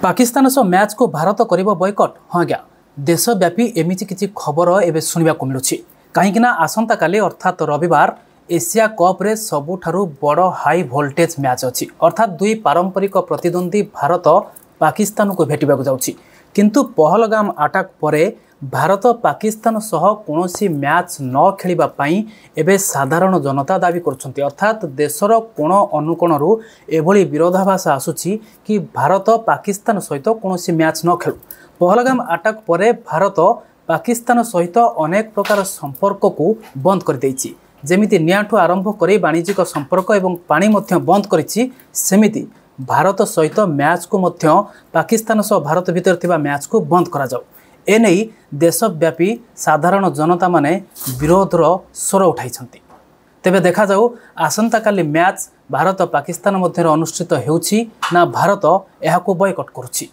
पाकिस्तान सह मैच को भारत करिबो बॉयकट। हाँ आज्ञा, देशव्यापी एमिति किछि खबर एबे सुनिबा को मिलुछि। काहेकि आसंता काली अर्थात रविवार एशिया कप रे सबुठारु बड़ हाई वोल्टेज मैच अछि। अर्थात दुई पारंपरिक प्रतिद्वंदी भारत पाकिस्तान को भेटिबा को जाउछि। किंतु पहलगाम अटैक परे भारत पाकिस्तान सह कोनोसी मैच न खेलिबा पई एबे साधारण जनता दाबी करछन्ती। अर्थात देशर कोण अनुकोणरू एभली विरोधाभास आसुछि कि भारत पाकिस्तान सहित कोनोसी मैच न खेलु। पहलगाम अटैक परे भारत पाकिस्तान सहित अनेक प्रकार संपर्क को बंद कर दैछि। जेमिति नियाठू आरंभ करी वाणिज्यिक संपर्क एवं पानी मध्य बंद करिछि, सेमिति भारत सहित मैच को मध्य पाकिस्तान सह भारत भीतर थिबा मैच को बंद करा जाऊ। एनै देशव्यापी साधारण जनता माने विरोधर स्वर उठाइछन्ति। तेबे देखा जाऊ आसंता काली मैच भारत पाकिस्तान मध्य अनुष्ठित हेउछि ना भारत एहाको बॉयकट करुछि।